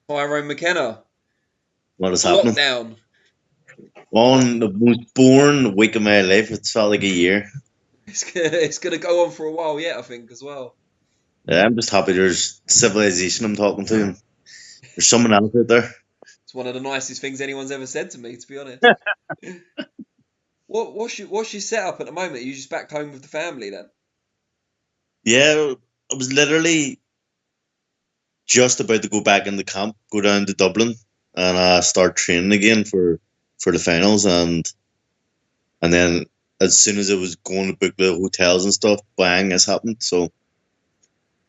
Tyrone McKenna, What is the happening? lockdown. On the most boring week of my life, it's felt like a year. It's gonna go on for a while yet, I think, as well. Yeah, I'm just happy there's civilization I'm talking to. And there's someone else out there. It's one of the nicest things anyone's ever said to me, to be honest. What's your setup at the moment? Are you just back home with the family then? Yeah, I was literally just about to go back in the camp, go down to Dublin, and start training again for the finals. And then as soon as I was going to book the hotels and stuff, bang, this happened. So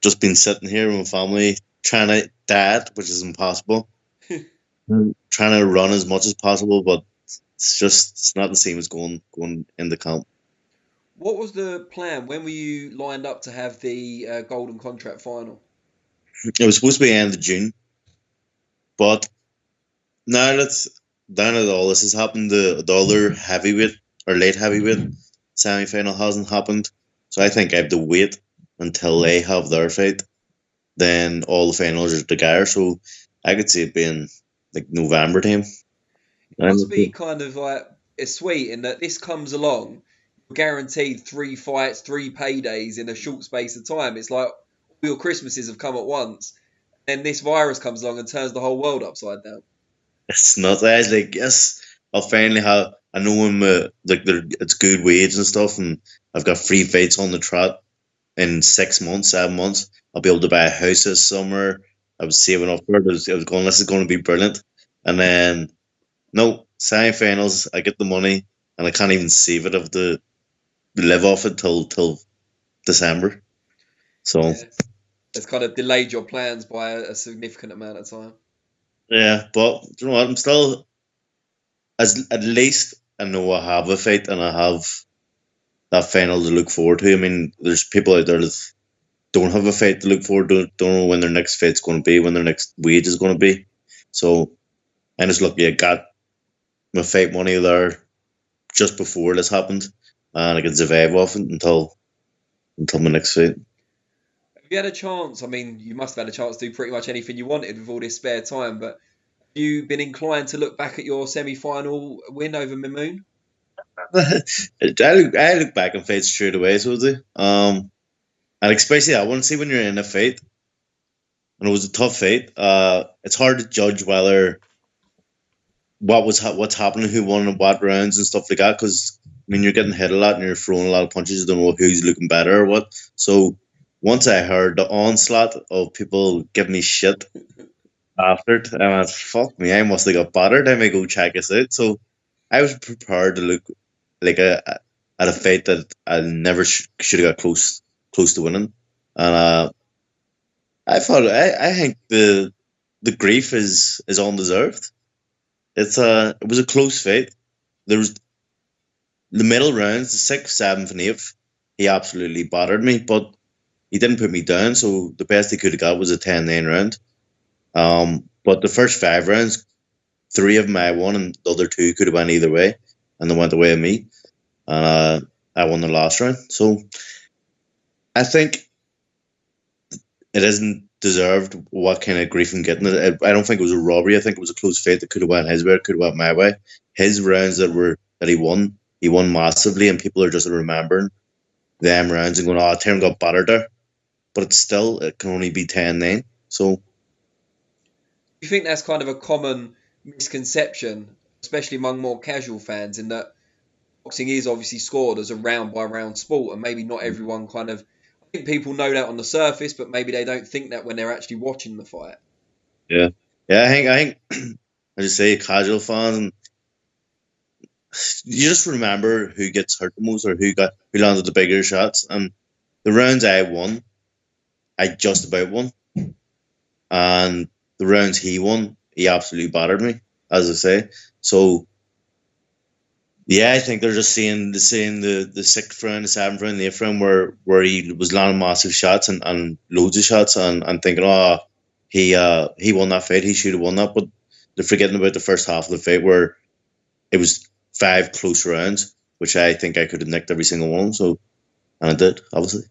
just been sitting here with my family, trying to diet, which is impossible. Trying to run as much as possible, but it's not the same as going in the camp. What was the plan? When were you lined up to have the Golden Contract final? It was supposed to be end of June, but now that all this has happened, the other heavyweight or late heavyweight semi final hasn't happened. So I think I have to wait until they have their fight. Then all the finals are together. So I could see it being like November time. It must be kind of like it's sweet in that this comes along, you're guaranteed three fights, three paydays in a short space of time. It's like all your Christmases have come at once, and this virus comes along and turns the whole world upside down. It's not as like yes, I'll finally have. I know I'm like it's good wage and stuff, and I've got free fights on the trot in 6 months, 7 months. I'll be able to buy a house this summer. I was saving up for it. I was going, this is going to be brilliant. And then no semi-finals. I get the money, and I can't even save it of the live off it till December. So Yeah, it's kind of delayed your plans by a significant amount of time. yeah, but you know what? I'm still as at least I know I have a fight and I have that final to look forward to. I mean, there's people out there that don't have a fight to look forward to, don't know when their next fight's going to be, when their next wage is going to be. So I'm just lucky I got my fight money there just before this happened, and I can survive off it until my next fight. Have you had a chance? I mean, you must have had a chance to do pretty much anything you wanted with all this spare time, but have you been inclined to look back at your semi-final win over Mimoune? I look back and fight straight away, so I do. And especially I want to see when you're in a fight, and it was a tough fight. It's hard to judge whether what's happening, who won what rounds and stuff like that. Because I mean, you're getting hit a lot and you're throwing a lot of punches. You don't know who's looking better or what. So once I heard the onslaught of people giving me shit after it, I went, "Fuck me! I must have got battered. I may go check this out." So I was prepared to look like at a fight that I never should have got close to winning, and I think the grief is undeserved. It was a close fight. There was the middle rounds, the sixth, seventh, and eighth. He absolutely battered me, but he didn't put me down. So the best he could have got was a 10-9 round. But the first five rounds, three of them I won, and the other two could have went either way, and they went away with me. And I won the last round. So I think it isn't deserved what kind of grief I'm getting. I don't think it was a robbery. I think it was a close fight that could have went his way, could have went my way. His rounds that he won massively, and people are just remembering them rounds and going, "Oh, Tyrone got battered there," but it can only be 10-9. So You think that's kind of a common misconception, especially among more casual fans, in that boxing is obviously scored as a round by round sport, and maybe not everyone kind of. I think people know that on the surface, but maybe they don't think that when they're actually watching the fight. yeah, yeah. I think I just say casual fans, and you just remember who gets hurt the most or who landed the bigger shots. And the rounds I won, I just about won, and the rounds he won, he absolutely battered me, as I say. So yeah, I think they're just seeing the sixth round, the seventh round, the eighth round where he was landing massive shots and loads of shots and thinking, oh, he won that fight, he should have won that, but they're forgetting about the first half of the fight where it was five close rounds, which I think I could have nicked every single one. So and I did, obviously.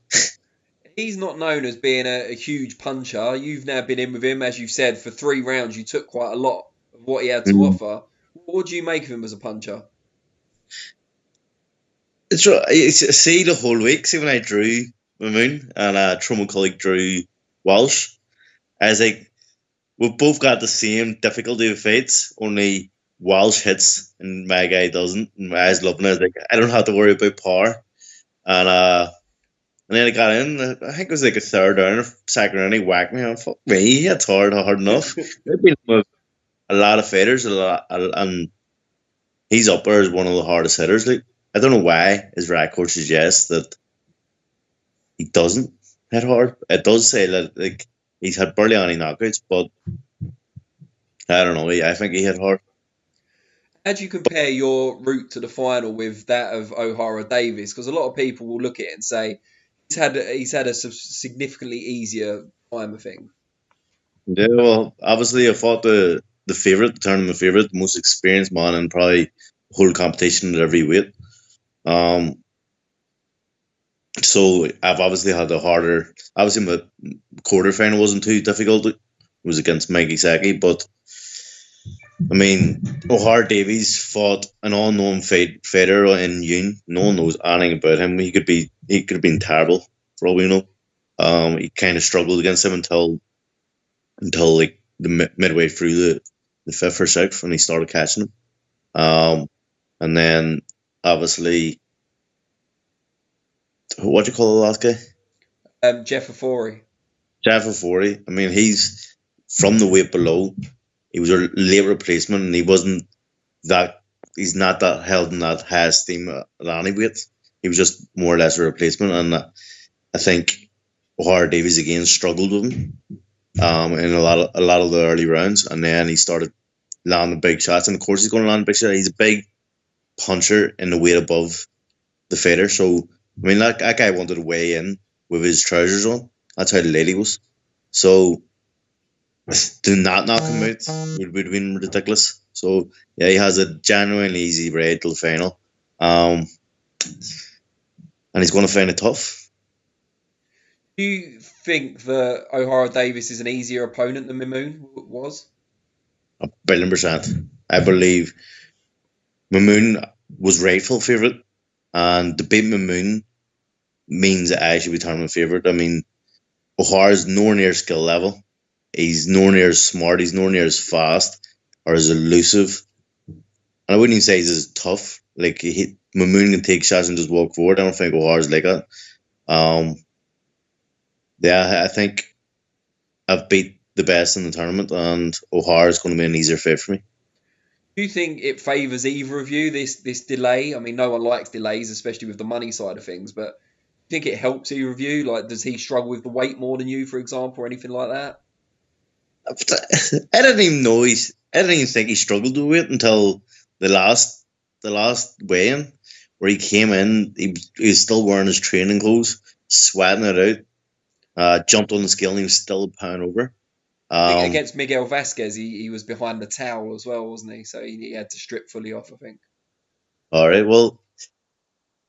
He's not known as being a huge puncher. You've now been in with him, as you've said, for 3 rounds. You took quite a lot of what he had to Mm. offer. What do you make of him as a puncher? It's right. It's, see the whole week. See when I drew Mimoune and Tyrone McKenna drew Walsh. I was like, we've both got the same difficulty of fights. Only Walsh hits and my guy doesn't. And I was loving it. I was like, I don't have to worry about power. And then I got in. I think it was like a third round or second round. He whacked me. And fuck me, he hits hard enough. I've been with a lot of fighters, and he's up there as one of the hardest hitters. Like I don't know why his record suggests that he doesn't hit hard. It does say that like he's had barely any knockouts, but I don't know. I think he hit hard. How do you compare your route to the final with that of Ohara Davies? Because a lot of people will look at it and say he's had a significantly easier time, I think. Yeah, well, obviously I fought the favorite, the tournament favorite, the most experienced man, and probably the whole competition at every weight. Um, so I've obviously had a harder. Obviously, my quarter final wasn't too difficult. It was against Mikey Saki, but I mean, Ohara Davies fought an unknown fighter in Yoon. No one knows anything about him. He could have been terrible for all we know. He kind of struggled against him until like the midway through the fifth or sixth when he started catching him. And then obviously, what do you call the last guy? Jeff Afori. Jeff Afori. I mean, he's from the weight below. He was a late replacement, and he wasn't that. He's not that held in that high esteem at any weight. He was just more or less a replacement, and I think Ohara Davies again struggled with him in a lot of the early rounds, and then he started landing big shots. And of course, he's going to land big shots. He's a big puncher in the weight above the fighter. So I mean, that guy wanted to weigh in with his trousers on. That's how late he was. So to not knock him out would have been ridiculous. So yeah, he has a genuinely easy road till the final, and he's going to find it tough. Do you think that Ohara Davies is an easier opponent than Mimoune was? 1,000,000,000%. I believe Mimoune was rightful favourite, and to beat Mimoune means that I should be tournament favourite. I mean, O'Hara's nowhere near skill level. He's nowhere near as smart. He's nowhere near as fast or as elusive. And I wouldn't even say he's as tough. Like Mimoune can take shots and just walk forward. I don't think O'Hara's like that. Yeah, I think I've beat the best in the tournament, and O'Hara's going to be an easier fit for me. Do you think it favours either of you, this delay? I mean, no one likes delays, especially with the money side of things, but do you think it helps either of you? Like, does he struggle with the weight more than you, for example, or anything like that? I didn't even know I didn't even think he struggled with it until the last weigh-in, where he came in. He was still wearing his training clothes, sweating it out. Jumped on the scale and he was still a pound over. Against Miguel Vasquez, he was behind the towel as well, wasn't he? So he had to strip fully off, I think. All right, well,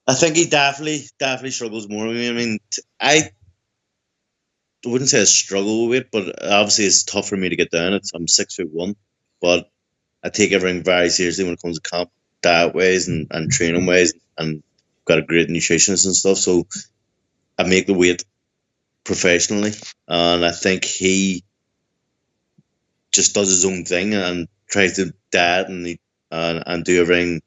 I think he definitely struggles more. I mean, I wouldn't say I struggle with it, but obviously it's tough for me to get down. I'm 6'1", but I take everything very seriously when it comes to camp, diet ways and training ways, and got a great nutritionist and stuff. So I make the weight professionally, and I think he just does his own thing and tries to diet and do everything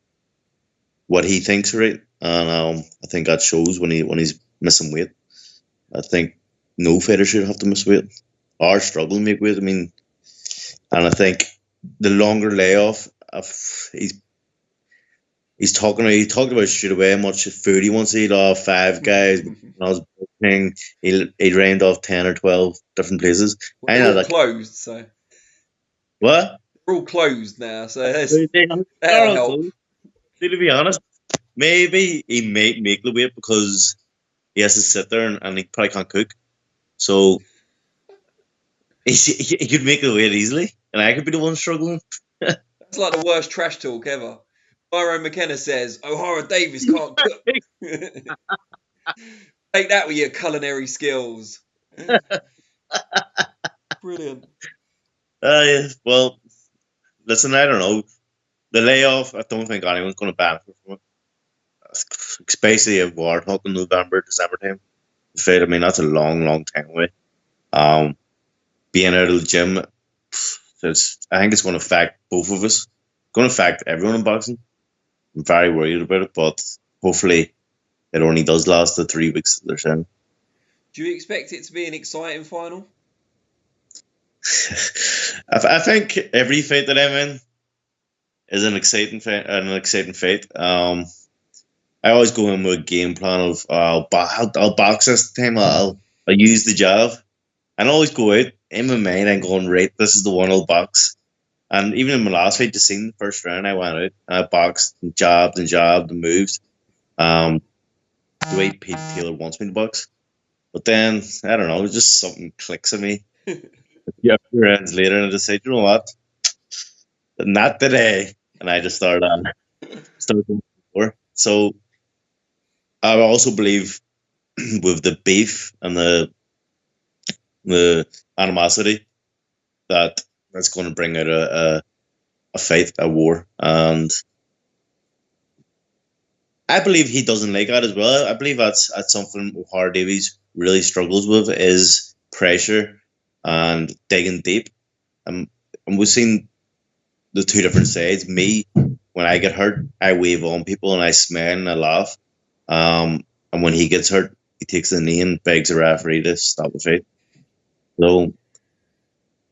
what he thinks right. And I think that shows when he's missing weight. I think no fighter should have to miss weight or struggle to make weight. I mean, and I think the longer layoff, he talked about straight away how much food he wants to eat off 5 guys. When I was working, he rained off 10 or 12 different places. Well, they're all closed, so what? they're all closed now, so That'll help. To be honest, maybe he may make the weight because he has to sit there and he probably can't cook. So he could make the weight easily, and I could be the one struggling. That's like the worst trash talk ever. Tyrone McKenna says Ohara Davies can't cook. Take that with your culinary skills. Brilliant. Yeah, well, listen, I don't know. The layoff, I don't think anyone's going to benefit from it. Especially if we're talking November, December time. I mean, that's a long, long time away. Um, Being out of the gym, I think it's going to affect both of us. It's going to affect everyone in boxing. I'm very worried about it, but hopefully it only does last the 3 weeks that they're saying. Do you expect it to be an exciting final? I think every fight that I'm in is an exciting fight. I always go in with a game plan of I'll box this time. I'll use the jab, and I always go out in my mind and going, right, this is the one I'll box. And even in my last fight, just seen the first round, I went out and I boxed and jabbed and moved. The way Pete Taylor wants me to box. But then, I don't know, just something clicks in me. Yeah, rounds later, and I just say, you know what? Not today. And I just started going for. So I also believe with the beef and the animosity that's going to bring out a fight, a war. And I believe he doesn't like that as well. I believe that's something Ohara Davies really struggles with is pressure and digging deep. And we've seen the two different sides. Me, when I get hurt, I wave on people and I smile and I laugh. And when he gets hurt, he takes the knee and begs the referee to stop the fight.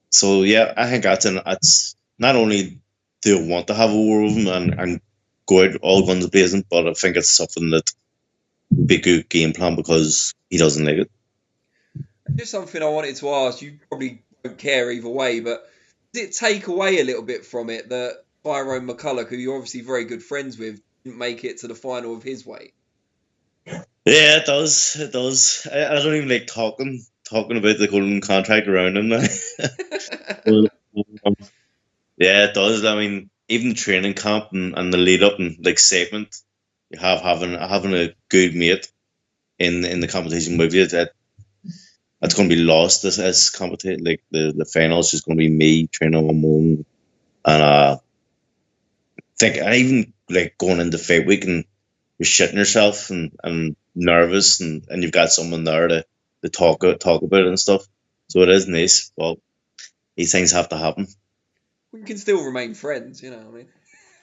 So yeah, I think that's not only do I want to have a war with him and go out all guns blazing, but I think it's something that would be a good game plan because he doesn't like it. Just something I wanted to ask. You probably don't care either way, but does it take away a little bit from it that Tyrone McKenna, who you're obviously very good friends with, didn't make it to the final of his weight? Yeah, it does. It does. I don't even like talking about the golden contract around him now. Yeah, it does. I mean, even the training camp and the lead up and like segment, you having a good mate in the competition with you that's going to be lost as competition. Like the finals is going to be me training on my own, and think I even like going into fight week and you're shitting yourself and nervous and you've got someone there to talk about it and stuff. So it is nice. Well, these things have to happen. We can still remain friends, you know what I mean?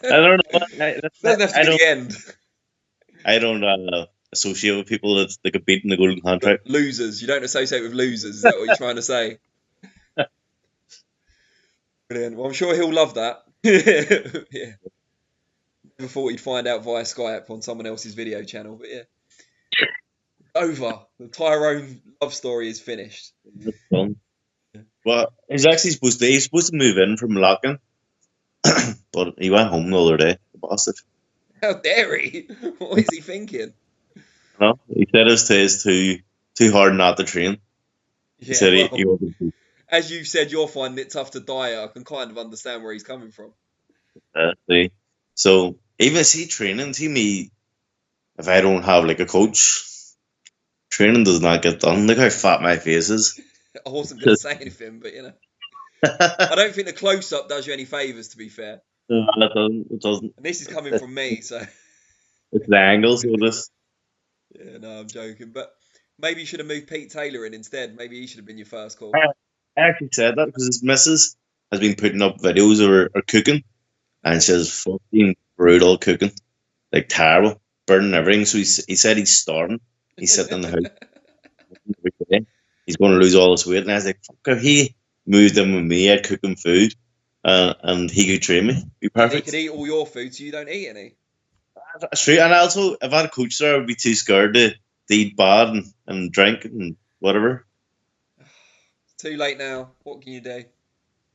I don't know. Doesn't have to be the end. I don't associate with people that compete in the golden contract. Losers. You don't associate with losers. Is that what you're trying to say? Brilliant. Well, I'm sure he'll love that. Yeah. Never thought he'd find out via Skype on someone else's video channel, but yeah. Over. The Tyrone love story is finished. Well, he's supposed to move in from Locken, but he went home the other day. The bastard. How dare he? What is he thinking? No, he said it's too hard not to train. Yeah, He said well, as you've said, you're finding it tough to diet. I can kind of understand where he's coming from. see. So even see training, see me if I don't have like a coach, training does not get done. Look how fat my face is. I wasn't going to say anything, but you know, I don't think the close up does you any favors. To be fair, It doesn't. and this is coming from me, so It's the angles of this. yeah, no, I'm joking. But maybe you should have moved Pete Taylor in instead. Maybe he should have been your first call. I actually said that because his missus has been putting up videos of her cooking, and she has fucking brutal cooking, like terrible, burning everything. So he said he's starving. He's sitting in the house every day. He's going to lose all his weight, and I was like, "Fuck! If he moved in with me, I'd cook him food, and he could train me. Be perfect. He could eat all your food, so you don't eat any. That's true. And also, if I had a coach there, I would be too scared to eat bad and drink and whatever. It's too late now. What can you do?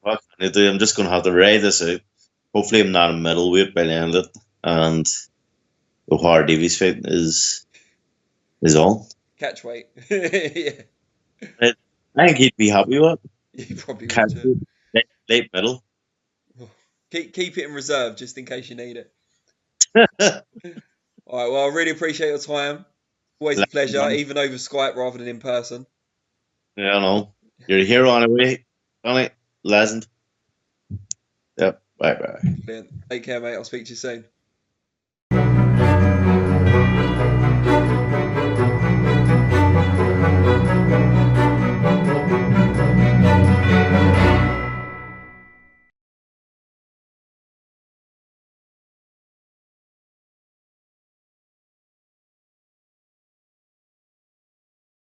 What can I do? I'm just going to have to ride this out. Hopefully, I'm not a middleweight by the end of it. And the Ohara Davies fight is all. Catch weight. Yeah. I think he'd be happy with it. You probably Catch would. weight, late middle. Keep it in reserve just in case you need it. All right. Well, I really appreciate your time. Always a pleasure, Legend. even over Skype rather than in person. Yeah, I know. You're a hero anyway. Legend. Yep. Bye. Brilliant. Take care, mate. I'll speak to you soon.